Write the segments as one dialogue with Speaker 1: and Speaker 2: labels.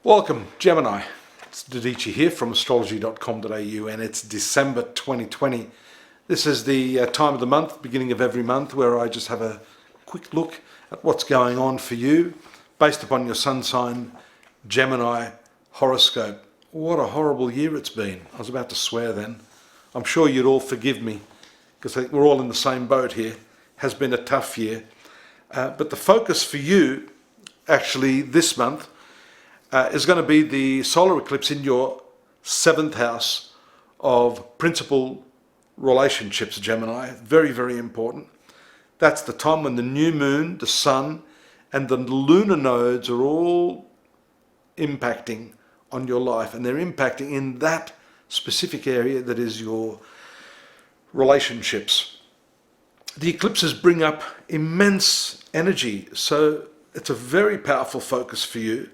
Speaker 1: Welcome, Gemini. It's Dadhichi here from astrology.com.au, and it's December 2020. This is the time of the month, beginning of every month, where I just have a quick look at what's going on for you based upon your sun sign Gemini horoscope. What a horrible year it's been. I was about to swear then. I'm sure you'd all forgive me because we're all in the same boat here. Has been a tough year. But the focus for you actually this month is going to be the solar eclipse in your 7th house of principal relationships, Gemini. Very, very important. That's the time when the new moon, the sun, and the lunar nodes are all impacting on your life, and they're impacting in that specific area that is your relationships. The eclipses bring up immense energy, so it's a very powerful focus for you.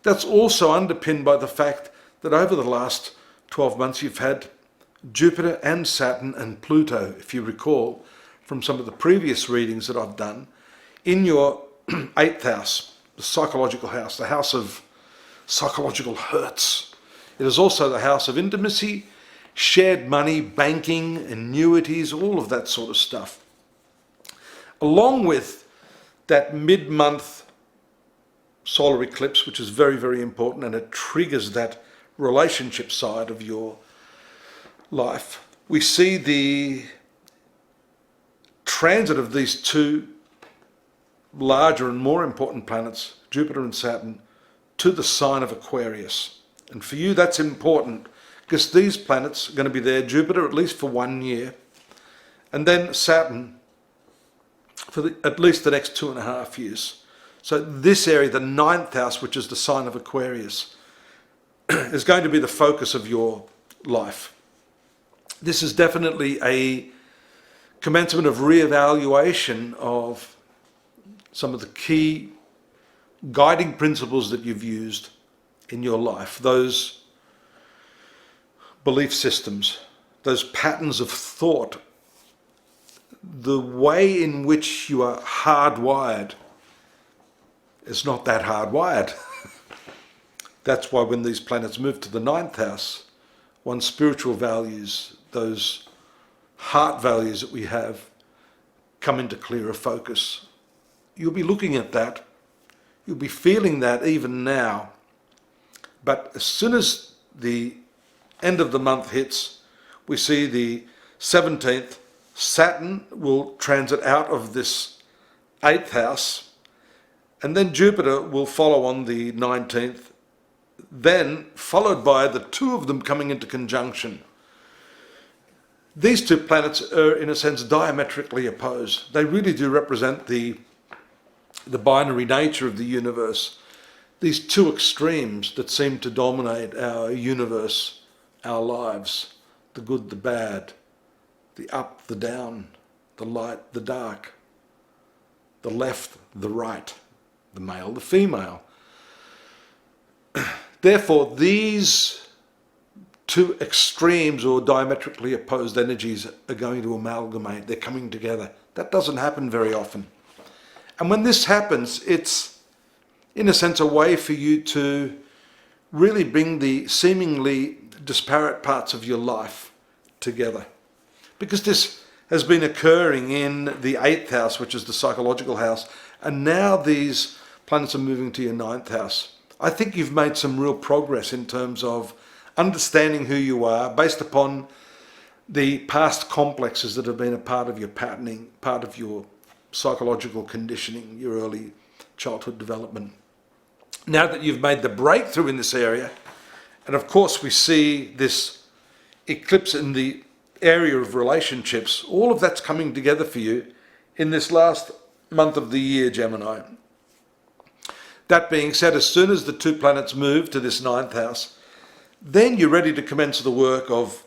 Speaker 1: That's also underpinned by the fact that over the last 12 months you've had Jupiter and Saturn and Pluto, if you recall from some of the previous readings that I've done, in your 8th house, the psychological house, the house of psychological hurts. It is also the house of intimacy, shared money, banking, annuities, all of that sort of stuff. Along with that mid-month solar eclipse, which is very, very important, and it triggers that relationship side of your life. We see the transit of these two larger and more important planets, Jupiter and Saturn, to the sign of Aquarius. And for you that's important because these planets are going to be there, Jupiter at least for 1 year, and then Saturn for at least the next 2.5 years. So this area, the 9th house, which is the sign of Aquarius, is going to be the focus of your life. This is definitely a commencement of re-evaluation of some of the key guiding principles that you've used in your life, those belief systems, those patterns of thought, the way in which you are hardwired. It's not that hardwired. That's why when these planets move to the 9th house, one's spiritual values, those heart values that we have, come into clearer focus. You'll be looking at that. You'll be feeling that even now. But as soon as the end of the month hits, we see the 17th, Saturn will transit out of this 8th house, and then Jupiter will follow on the 19th, then followed by the two of them coming into conjunction. These two planets are, in a sense, diametrically opposed. They really do represent the binary nature of the universe. These two extremes that seem to dominate our universe, our lives, the good, the bad, the up, the down, the light, the dark, the left, the right, the male, the female. Therefore, these two extremes or diametrically opposed energies are going to amalgamate. They're coming together. That doesn't happen very often. And when this happens, it's, in a sense, a way for you to really bring the seemingly disparate parts of your life together. Because this has been occurring in the 8th house, which is the psychological house, and now these planets are moving to your 9th house. I think you've made some real progress in terms of understanding who you are based upon the past complexes that have been a part of your patterning, part of your psychological conditioning, your early childhood development. Now that you've made the breakthrough in this area, and of course we see this eclipse in the area of relationships, all of that's coming together for you in this last month of the year, Gemini. That being said, as soon as the two planets move to this 9th house, then you're ready to commence the work of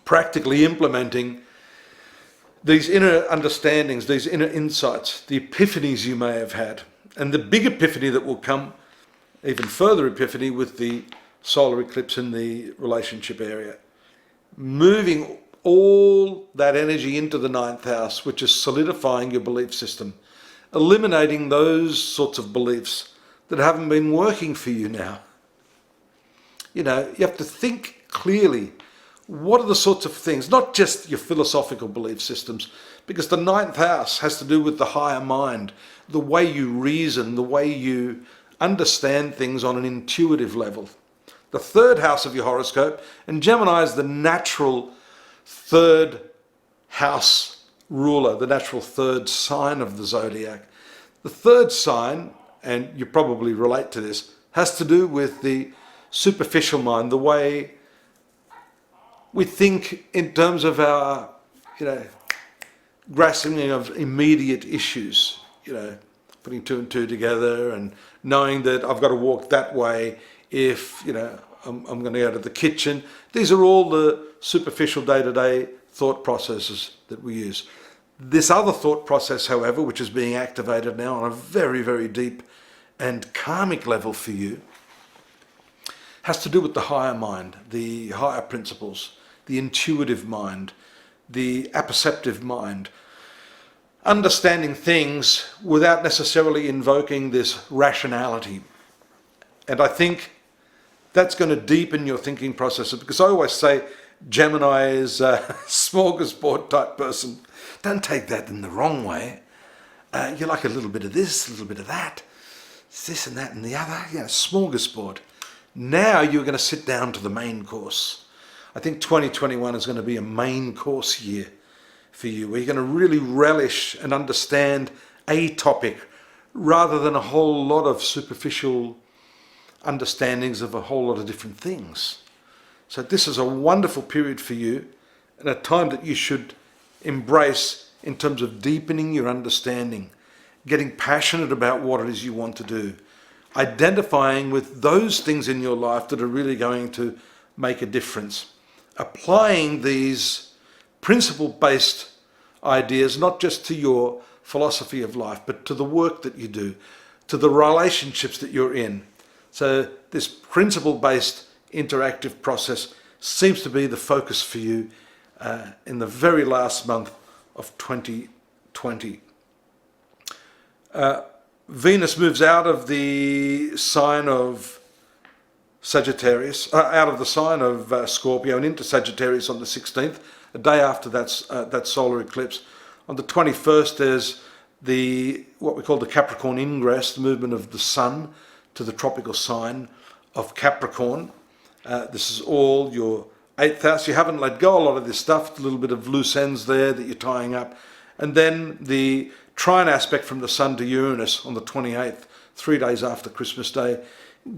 Speaker 1: practically implementing these inner understandings, these inner insights, the epiphanies you may have had. And the big epiphany that will come, even further epiphany, with the solar eclipse in the relationship area. Moving all that energy into the 9th house, which is solidifying your belief system, eliminating those sorts of beliefs that haven't been working for you now. You know, you have to think clearly. What are the sorts of things, not just your philosophical belief systems, because the ninth house has to do with the higher mind, the way you reason, the way you understand things on an intuitive level. The third house of your horoscope, and Gemini is the natural third house ruler, the natural third sign of the zodiac. The third sign, and you probably relate to this, has to do with the superficial mind, the way we think in terms of our, grasping of immediate issues, putting two and two together and knowing that I've got to walk that way if, I'm going to go to the kitchen. These are all the superficial day-to-day thought processes that we use. This other thought process, however, which is being activated now on a very, very deep and karmic level for you, has to do with the higher mind, the higher principles, the intuitive mind, the apperceptive mind, understanding things without necessarily invoking this rationality. And I think that's going to deepen your thinking processes, because I always say Gemini is a smorgasbord type person. Don't take that in the wrong way. You like a little bit of this, a little bit of that, this and that and the other, smorgasbord. Now you're going to sit down to the main course. I think 2021 is going to be a main course year for you, where you're going to really relish and understand a topic rather than a whole lot of superficial understandings of a whole lot of different things. So this is a wonderful period for you, and a time that you should embrace in terms of deepening your understanding, getting passionate about what it is you want to do, identifying with those things in your life that are really going to make a difference, applying these principle-based ideas not just to your philosophy of life, but to the work that you do, to the relationships that you're in. So this principle-based interactive process seems to be the focus for you in the very last month of 2020. Venus moves out of the sign of Sagittarius, out of the sign of Scorpio and into Sagittarius on the 16th, a day after that solar eclipse. On the 21st, there's what we call the Capricorn ingress, the movement of the Sun to the tropical sign of Capricorn. This is all your 8th house. You haven't let go a lot of this stuff, a little bit of loose ends there that you're tying up. And then the trine aspect from the Sun to Uranus on the 28th, 3 days after Christmas Day,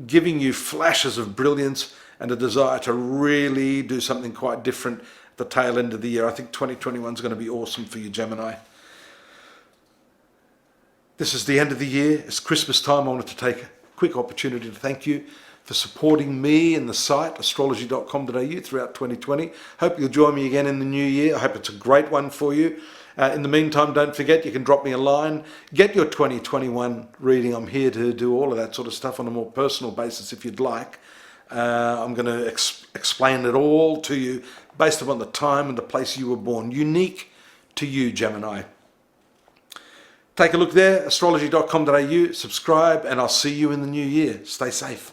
Speaker 1: giving you flashes of brilliance and a desire to really do something quite different at the tail end of the year. I think 2021 is going to be awesome for you, Gemini. This is the end of the year. It's Christmas time. I wanted to take a quick opportunity to thank you for supporting me and the site, astrology.com.au, throughout 2020. Hope you'll join me again in the new year. I hope it's a great one for you. In the meantime, don't forget, you can drop me a line. Get your 2021 reading. I'm here to do all of that sort of stuff on a more personal basis if you'd like. I'm going to explain it all to you based upon the time and the place you were born. Unique to you, Gemini. Take a look there, astrology.com.au, subscribe, and I'll see you in the new year. Stay safe.